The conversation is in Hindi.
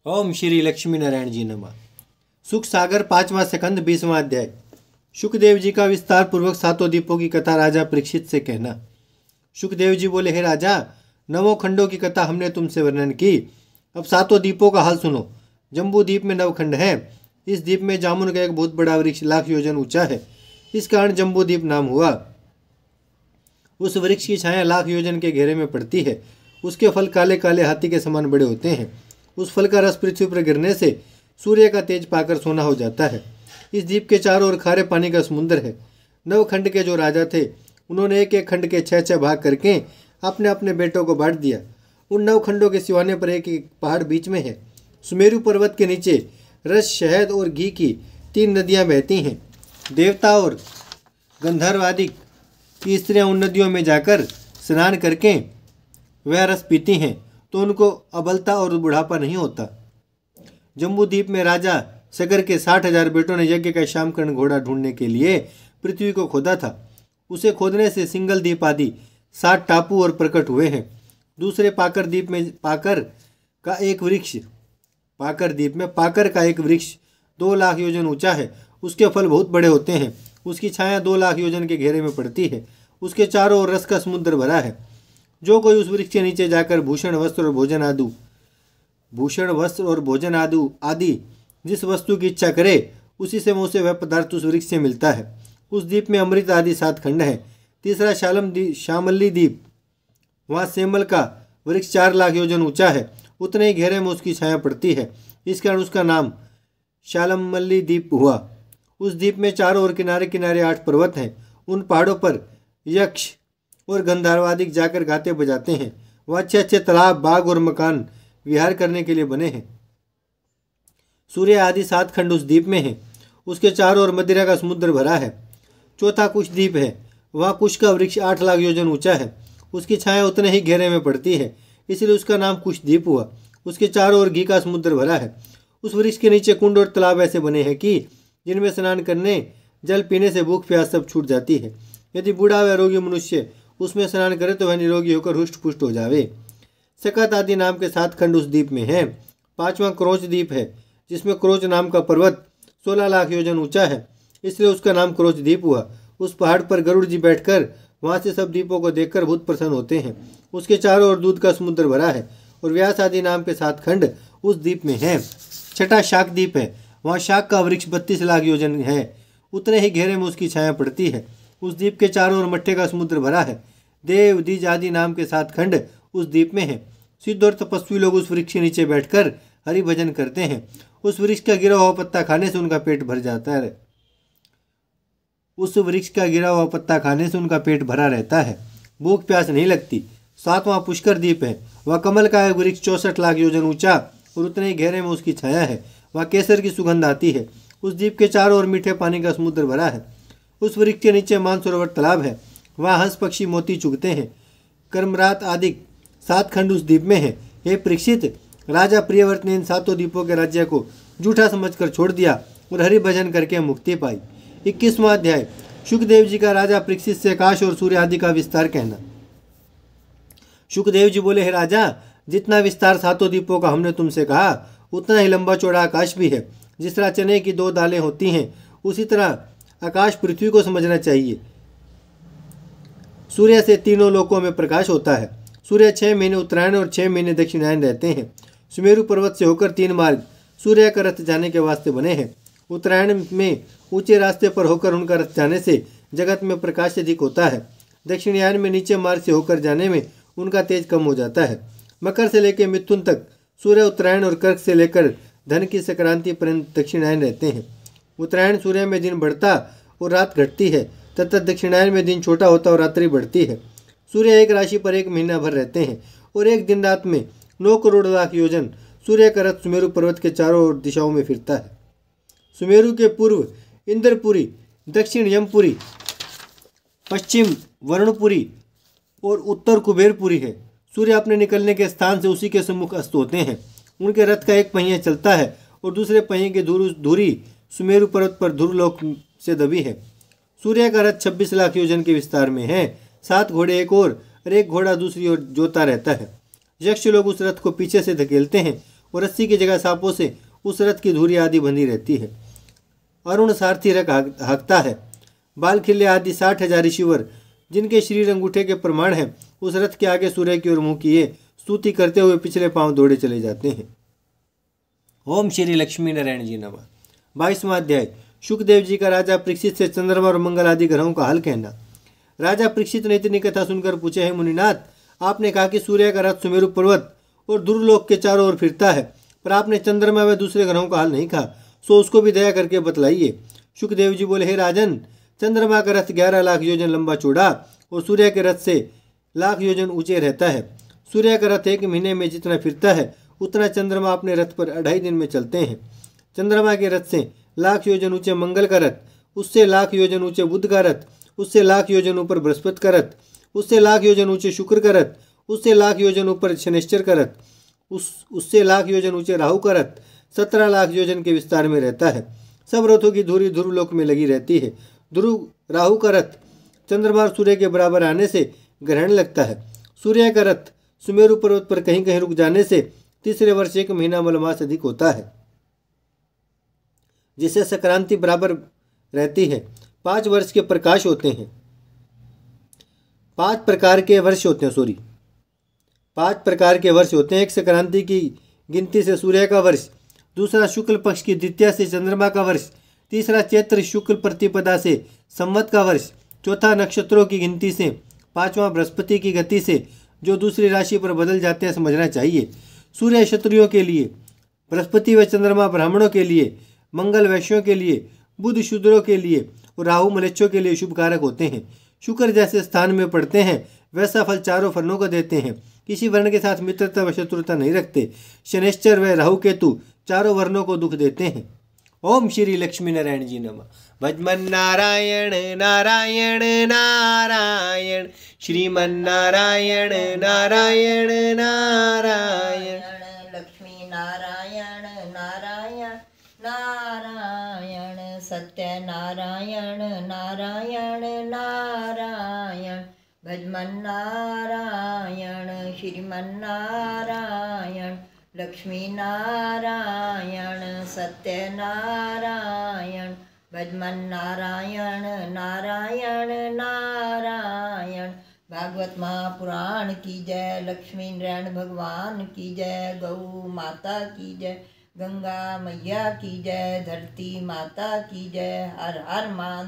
ओम श्री लक्ष्मी नारायण जी नमः। सुख सागर 5वां स्कंद 20वां अध्याय। शुकदेव जी का विस्तार पूर्वक सातों दीपों की कथा राजा परीक्षित से कहना। शुकदेव जी बोले, हे राजा, 9 खंडों की कथा हमने तुमसे वर्णन की। अब सातों दीपों का हाल सुनो। जम्बू द्वीप में 9 खंड है। इस द्वीप में जामुन का एक बहुत बड़ा वृक्ष 1,00,000 योजन ऊंचा है। इस कारण जम्बू द्वीप नाम हुआ। उस वृक्ष की छाया 1,00,000 योजन के घेरे में पड़ती है। उसके फल काले काले हाथी के समान बड़े होते हैं। उस फल का रस पृथ्वी पर गिरने से सूर्य का तेज पाकर सोना हो जाता है। इस द्वीप के चारों ओर खारे पानी का समुद्र है। 9 खंड के जो राजा थे, उन्होंने एक एक खंड के 6-6 भाग करके अपने अपने बेटों को बांट दिया। उन 9 खंडों के सिवाने पर एक एक पहाड़ बीच में है। सुमेरु पर्वत के नीचे रस, शहद और घी की 3 नदियां बहती हैं। देवता और गंधर्व आदि की स्त्रियां उन नदियों में जाकर स्नान करके वह रस पीती हैं, तो उनको अबलता और बुढ़ापा नहीं होता। जम्बू द्वीप में राजा सगर के 60,000 बेटों ने यज्ञ का शामकर्ण घोड़ा ढूंढने के लिए पृथ्वी को खोदा था। उसे खोदने से सिंगल द्वीप आदि 7 टापू और प्रकट हुए हैं। दूसरे पाकर द्वीप में पाकर द्वीप में पाकर का एक वृक्ष 2,00,000 योजन ऊंचा है। उसके फल बहुत बड़े होते हैं। उसकी छाया 2,00,000 योजन के घेरे में पड़ती है। उसके चारों ओर रस का समुद्र भरा है। जो कोई उस वृक्ष के नीचे जाकर भूषण वस्त्र और भोजन आदि जिस वस्तु की इच्छा करे, उसी से उसे वह पदार्थ उस वृक्ष से मिलता है। उस द्वीप में अमृत आदि 7 खंड है। तीसरा शामल्ली द्वीप, वहाँ सेमल का वृक्ष 4,00,000 योजन ऊंचा है। उतने ही घेरे में उसकी छाया पड़ती है। इस कारण उसका नाम शालमल्ली द्वीप हुआ। उस द्वीप में चारों ओर किनारे किनारे 8 पर्वत हैं। उन पहाड़ों पर यक्ष और गंधर्वादिक जाकर गाते बजाते हैं। वह अच्छे अच्छे तालाब, बाग और मकान विहार करने के लिए बने हैं। सूर्य आदि 7 खंड उस द्वीप में हैं। उसके चारों ओर मदिरा का समुद्र भरा है। चौथा कुश द्वीप है। वहाँ कुश का वृक्ष 8,00,000 योजन ऊंचा है। उसकी छाया उतने ही घेरे में पड़ती है, इसलिए उसका नाम कुश द्वीप हुआ। उसके चारों ओर घी का समुद्र भरा है। उस वृक्ष के नीचे कुंड और तालाब ऐसे बने हैं कि जिनमें स्नान करने, जल पीने से भूख प्यास सब छूट जाती है। यदि बूढ़ा व रोगी मनुष्य उसमें स्नान करे तो वह निरोगी होकर हुष्ट पुष्ट हो जावे। सकत आदि नाम के 7 खंड उस द्वीप में हैं। 5वां क्रोच द्वीप है, जिसमें क्रोच नाम का पर्वत 16,00,000 योजन ऊंचा है, इसलिए उसका नाम क्रोच द्वीप हुआ। उस पहाड़ पर गरुड़ जी बैठकर वहां से सब द्वीपों को देखकर बहुत प्रसन्न होते हैं। उसके चारों ओर दूध का समुद्र भरा है। और व्यास आदि नाम के 7 खंड उस द्वीप में हैं। 6ठा शाक द्वीप है। वहाँ शाक का वृक्ष 32,00,000 योजन है। उतने ही घेरे में उसकी छाया पड़ती है। उस द्वीप के चारों ओर मट्टे का समुद्र भरा है। देव द्विज आदि नाम के 7 खंड उस द्वीप में हैं। सिद्ध और तपस्वी लोग उस वृक्ष के नीचे बैठकर हरि भजन करते हैं। उस वृक्ष का गिरा हुआ पत्ता खाने से उनका पेट भर जाता है। उस वृक्ष का गिरा हुआ पत्ता खाने से उनका पेट भरा रहता है, भूख प्यास नहीं लगती। 7वां पुष्कर द्वीप है। वह कमल का एक वृक्ष 64,00,000 योजन ऊंचा और उतने ही घेरे में उसकी छाया है। वह केसर की सुगंध आती है। उस द्वीप के चारों ओर मीठे पानी का समुद्र भरा है। उस वृक्ष के नीचे मानसरोवर तालाब है। वहाँ हंस पक्षी मोती चुगते हैं। कर्मरात आदि 7 खंड उस द्वीप में है। हे परीक्षित, राजा प्रियव्रत ने इन 7 द्वीपों के राज्य को झूठा समझकर छोड़ दिया और हरि भजन करके मुक्ति पाई। 21वां अध्याय। शुकदेव जी का राजा परीक्षित से आकाश और सूर्य आदि का विस्तार कहना। शुकदेव जी बोले, हे राजा, जितना विस्तार 7 द्वीपों का हमने तुमसे कहा, उतना ही लंबा चौड़ा आकाश भी है। जिस तरह चने की 2 दालें होती हैं, उसी तरह आकाश पृथ्वी को समझना चाहिए। सूर्य से तीनों लोकों में प्रकाश होता है। सूर्य 6 महीने उत्तरायण और 6 महीने दक्षिणायन रहते हैं। सुमेरु पर्वत से होकर 3 मार्ग सूर्य का रथ जाने के वास्ते बने हैं। उत्तरायण में ऊंचे रास्ते पर होकर उनका रथ जाने से जगत में प्रकाश अधिक होता है। दक्षिणायन में नीचे मार्ग से होकर जाने में उनका तेज कम हो जाता है। मकर से लेकर मिथुन तक सूर्य उत्तरायण और कर्क से लेकर धन की संक्रांति पर्यंत दक्षिणायन रहते हैं। उत्तरायण सूर्य में दिन बढ़ता और रात घटती है, तथा दक्षिणायन में दिन छोटा होता और रात्रि बढ़ती है। सूर्य एक राशि पर 1 महीना भर रहते हैं और एक दिन रात में 9 करोड़ लाख योजन सूर्य का रथ सुमेरु पर्वत के चारों ओर दिशाओं में फिरता है। सुमेरु के पूर्व इंद्रपुरी, दक्षिण यमपुरी, पश्चिम वरुणपुरी और उत्तर कुबेरपुरी है। सूर्य अपने निकलने के स्थान से उसी के सम्मुख अस्त होते हैं। उनके रथ का एक पहिया चलता है और दूसरे पहिए की धुरी सुमेरु पर्वत पर ध्रुवलोक से दबी है। सूर्य का रथ 26,00,000 योजन के विस्तार में है। 7 घोड़े एक ओर और एक घोड़ा दूसरी ओर जोता रहता है। यक्ष लोग उस रथ को पीछे से धकेलते हैं और रस्सी की जगह सांपों से उस रथ की धुरी आदि बंधी रहती है। अरुण सारथी रख हाँकता है। बाल खिल्ले आदि 60,000 ऋषिवर, जिनके शरीर अंगूठे के प्रमाण है, उस रथ के आगे सूर्य की ओर मुंह किए स्तुति करते हुए पिछले पांव दौड़े चले जाते हैं। ओम श्री लक्ष्मी नारायण जी नमः। 22वां अध्याय। शुकदेव जी का राजा परीक्षित से चंद्रमा और मंगल आदि ग्रहों का हाल कहना। राजा परीक्षित ने इतनी कथा सुनकर पूछे, है मुनिनाथ, आपने कहा कि सूर्य का रथ सुमेरु पर्वत और दुर्लोक के चारों ओर फिरता है, पर आपने चंद्रमा व दूसरे ग्रहों का हाल नहीं कहा, सो उसको भी दया करके बतलाइए। शुकदेव जी बोले, हे राजन, चंद्रमा का रथ 11 लाख योजन लंबा चौड़ा और सूर्य के रथ से लाख योजन ऊंचे रहता है। सूर्य का रथ 1 महीने में जितना फिरता है उतना चंद्रमा अपने रथ पर 2.5 दिन में चलते हैं। चंद्रमा के रथ से लाख योजन ऊंचे मंगल का रथ, उससे लाख योजन ऊंचे बुध का रथ, उससे लाख योजन ऊपर बृहस्पति का रथ, उससे लाख योजन ऊंचे शुक्र का रथ, उससे लाख योजन ऊपर शनिश्चर का रथ, उससे लाख योजन ऊंचे राहु का रथ 17 लाख योजन के विस्तार में रहता है। सब रथों की धुरी ध्रुवलोक में लगी रहती है। ध्रुव राहु का रथ चंद्रमा और सूर्य के बराबर आने से ग्रहण लगता है। सूर्य का रथ सुमेरु पर्वत पर कहीं कहीं रुक जाने से तीसरे वर्ष 1 महीना मलमास अधिक होता है, जिससे संक्रांति बराबर रहती है। 5 वर्ष के प्रकाश होते हैं। 5 प्रकार के वर्ष होते हैं। 5 प्रकार के वर्ष होते हैं। एक संक्रांति की गिनती से सूर्य का वर्ष, दूसरा शुक्ल पक्ष की द्वितीया से चंद्रमा का वर्ष, तीसरा चैत्र शुक्ल प्रतिपदा से संवत का वर्ष, चौथा नक्षत्रों की गिनती से, पांचवा बृहस्पति की गति से जो दूसरी राशि पर बदल जाते हैं समझना चाहिए। सूर्य क्षत्रियों के लिए, बृहस्पति व चंद्रमा ब्राह्मणों के लिए, मंगल वैश्यों के लिए, बुध शूद्रों के लिए और राहु मलेच्छों के लिए शुभ कारक होते हैं। शुक्र जैसे स्थान में पड़ते हैं वैसा फल चारों वर्णों को देते हैं। किसी वर्ण के साथ मित्रता व शत्रुता नहीं रखते। शनिश्चर व राहु केतु चारों वर्णों को दुख देते हैं। ओम श्री लक्ष्मी नारायण जी नमः। भजमन नारायण नारायण नारायण, श्रीमन नारायण नारायण नारायण, लक्ष्मी नारायण नारायण नारायण, सत्य नारायण नारायण नारायण, भजमन नारायण श्रीमन नारायण, लक्ष्मी नारायण सत्य नारायण, भजमन नारायण नारायण नारायण। भागवत महापुराण की जय। लक्ष्मी नारायण भगवान की जय। गौ माता की जय। गंगा मैया की जय। धरती माता की जय। हर हर मान।